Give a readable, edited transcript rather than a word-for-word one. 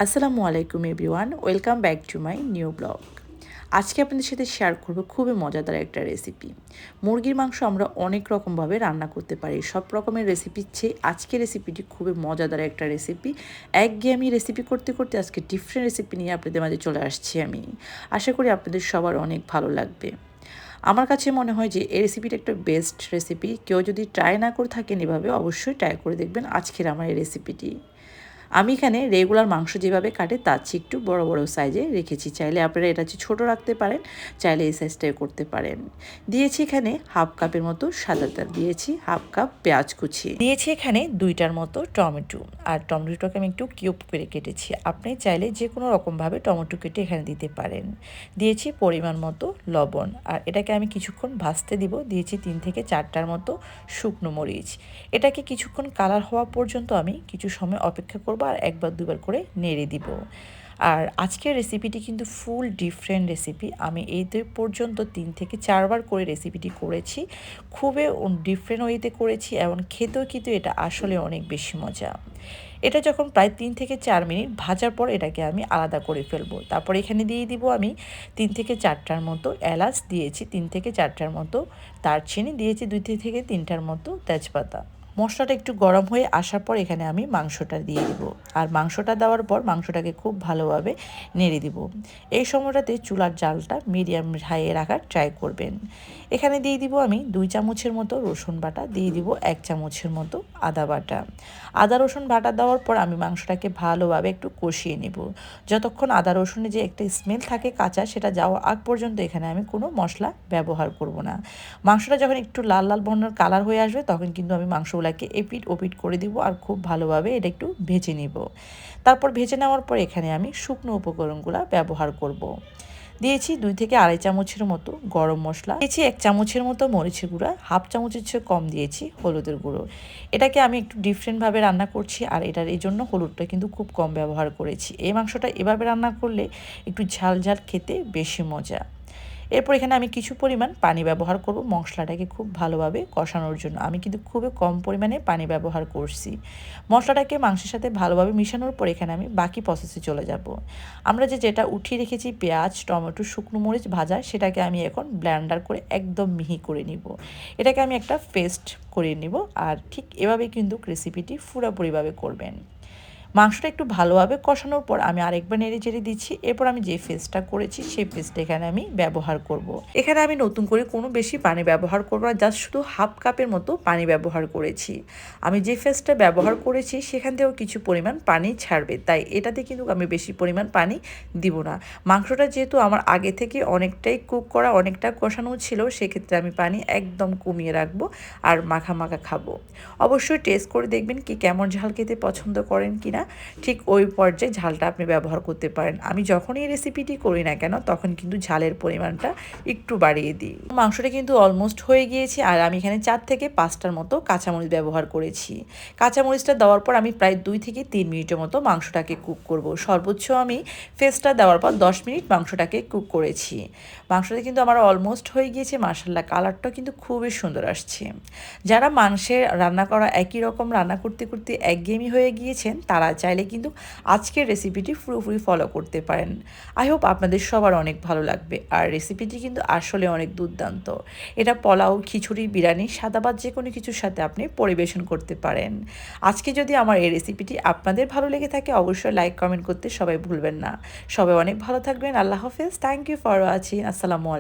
আসসালামু আলাইকুম everyone, welcome back to my new blog. আজকে আপনাদের সাথে শেয়ার করব খুবই মজাদার একটা রেসিপি। মুরগির মাংস আমরা অনেক রকমভাবে রান্না করতে পারি, সব রকমের রেসিপির চেয়ে আজকের রেসিপিটি খুবই মজাদার একটা রেসিপি। একঘেয়েমি রেসিপি করতে করতে আজকে ডিফারেন্ট রেসিপি নিয়ে আপনাদের মাঝে চলে আসছি আমি। আশা করি আপনাদের সবার অনেক ভালো লাগবে। আমার কাছে মনে হয় যে এই রেসিপিটা একটা বেস্ট রেসিপি। কেউ যদি ট্রাই না করে থাকেন এভাবে, অবশ্যই ট্রাই করে দেখবেন আজকের আমার এই রেসিপিটি। আমি এখানে রেগুলার মাংস যেভাবে কাটে তার চেয়ে একটু বড় বড় সাইজে রেখেছি। চাইলে আপনারা এটা ছোটো রাখতে পারেন, চাইলে এই সাইজটাই করতে পারেন। দিয়েছি এখানে হাফ কাপের মতো সাদা তেল, দিয়েছি হাফ কাপ পেঁয়াজ কুচি, দিয়েছি এখানে 2টার মতো টমেটো। আর টমেটোটাকে আমি একটু কিউব করে কেটেছি। আপনি চাইলে যে কোনো রকমভাবে টমেটো কেটে এখানে দিতে পারেন। দিয়েছি পরিমাণ মতো লবণ। আর এটাকে আমি কিছুক্ষণ ভাজতে দিব। দিয়েছি 3 থেকে 4টার মতো শুকনো মরিচ। এটাকে কিছুক্ষণ কালার হওয়া পর্যন্ত আমি কিছু সময় অপেক্ষা করব আর একবার দুবার করে নেড়ে দিব। আর আজকের রেসিপিটি কিন্তু ফুল ডিফারেন্ট রেসিপি। আমি এই পর্যন্ত 3 থেকে 4বার করে রেসিপিটি করেছি। খুবই ডিফারেন্ট ওয়েতে করেছি এবং খেতেও কিন্তু এটা আসলে অনেক বেশি মজা। এটা যখন প্রায় 3 থেকে 4 মিনিট ভাজার পর এটাকে আমি আলাদা করে ফেলবো। তারপর এখানে দিয়ে দিব আমি 3 থেকে 4টার মতো এলাচ, দিয়েছি 3 থেকে 4টার মতো দারচিনি, দিয়েছি 2 থেকে 3টার মতো তেজপাতা। মশলাটা একটু গরম হয়ে আসার পর এখানে আমি মাংসটা দিয়ে দিব। আর মাংসটা দেওয়ার পর মাংসটাকে খুব ভালোভাবে নেড়ে দিব। এই সময়টাতে চুলার জালটা মিডিয়াম হাইয়ে রাখার ট্রাই করবেন। এখানে দিয়ে দিব আমি 2 চামচের মতো রসুন বাটা, দিয়ে দিব 1 চামচের মতো আদা বাটা। আদা রসুন বাটা দেওয়ার পর আমি মাংসটাকে ভালোভাবে একটু কষিয়ে নেব। যতক্ষণ আদা রসুনের যে একটা স্মেল থাকে কাঁচা, সেটা যাওয়ার আগ পর্যন্ত এখানে আমি কোনো মশলা ব্যবহার করব না। মাংসটা যখন একটু লাল লাল বর্ণের কালার হয়ে আসবে তখন কিন্তু আমি মাংসগুলোকে এপিট ওপিট করে দিব আর খুব ভালোভাবে এটা একটু ভেজে নিব। তারপর ভেজে নেওয়ার পর এখানে আমি শুকনো উপকরণগুলো ব্যবহার করব। দিয়েছি 2 থেকে 2.5 চামচের মতো গরম মশলা, দিয়েছি 1 চামচের মতো মরিচের গুঁড়া, হাফ চামচের চেয়ে কম দিয়েছি হলুদের গুঁড়ো। এটাকে আমি একটু ডিফারেন্টভাবে রান্না করছি আর এটার এই জন্য হলুদটা কিন্তু খুব কম ব্যবহার করেছি। এই মাংসটা এভাবে রান্না করলে একটু ঝাল ঝাল খেতে বেশি মজা। এরপর এখানে আমি কিছু পরিমাণ পানি ব্যবহার করব মশলাটাকে খুব ভালোভাবে কষানোর জন্য। আমি কিন্তু খুবই কম পরিমাণে পানি ব্যবহার করছি। মশলাটাকে মাংসের সাথে ভালোভাবে মিশানোর পর এখানে আমি বাকি প্রসেসে চলে যাব। আমরা যেটা উঠিয়ে রেখেছি পেঁয়াজ, টমেটো, শুকনো মরিচ ভাজা, সেটাকে আমি এখন ব্লেন্ডার করে একদম মিহি করে নিব। এটাকে আমি একটা পেস্ট করে নিব। আর ঠিক এভাবেই কিন্তু রেসিপিটি পুরোপুরিভাবে করবেন। মাংসটা একটু ভালোভাবে কষানোর পর আমি আরেকবার নেড়ে চেড়ে দিচ্ছি। এরপর আমি যে পেস্টটা করেছি সেই পেস্টটা এখানে আমি ব্যবহার করব। এখানে আমি নতুন করে কোনো বেশি পানি ব্যবহার করব না, জাস্ট শুধু হাফ কাপের মতো পানি ব্যবহার করেছি। আমি যে পেস্টটা ব্যবহার করেছি সেখান থেকেও কিছু পরিমাণ পানি ছাড়বে, তাই এটাতে কিন্তু আমি বেশি পরিমাণ পানি দিব না। মাংসটা যেহেতু আমার আগে থেকে অনেকটাই কুক করা, অনেকটা কষানো ছিল, সেক্ষেত্রে আমি পানি একদম কমিয়ে রাখবো আর মাখা মাখা খাবো। অবশ্যই টেস্ট করে দেখবেন কি কেমন ঝাল খেতে পছন্দ করেন কিনা। ঠিক ওই পর্যায়ে ঝালটা আপনি ব্যবহার করতে পারেন। আমি যখনই এই রেসিপিটি করি না কেন তখন কিন্তু ঝালের পরিমাণটা একটু বাড়িয়ে দিই। মাংসটা কিন্তু অলমোস্ট হয়ে গিয়েছে আর আমি এখানে 4 থেকে 5টার মতো কাঁচামরিচ ব্যবহার করেছি। কাঁচামরিচটা দেওয়ার পর আমি প্রায় 2 থেকে 3 মিনিটের মতো মাংসটাকে কুক করব। সর্বোচ্চ আমি পেস্টটা দেওয়ার পর 10 মিনিট মাংসটাকে কুক করেছি। মাংসটা কিন্তু আমার অলমোস্ট হয়ে গিয়েছে। মাশাআল্লাহ, কালারটা কিন্তু খুবই সুন্দর আসছে। যারা মাংসের রান্না করা একই রকম রান্না করতে করতে একঘেয়েমি হয়ে গিয়েছেন তারা চাইলে কিন্তু আজকের রেসিপিটি পুরোপুরি ফলো করতে পারেন। আই হোপ আপনাদের সবার অনেক ভালো লাগবে। আর রেসিপিটি কিন্তু আসলে অনেক দুর্দান্ত। এটা পোলাও, খিচুড়ি, বিরিয়ানি, সাদা ভাত যে কোনো কিছুর সাথে আপনি পরিবেশন করতে পারেন। আজকে যদি আমার এই রেসিপিটি আপনাদের ভালো লেগে থাকে অবশ্যই লাইক কমেন্ট করতে সবাই ভুলবেন না। সবাই অনেক ভালো থাকবেন। আল্লাহ হাফেজ। Thank you for watching. আসসালামু আলাইকুম।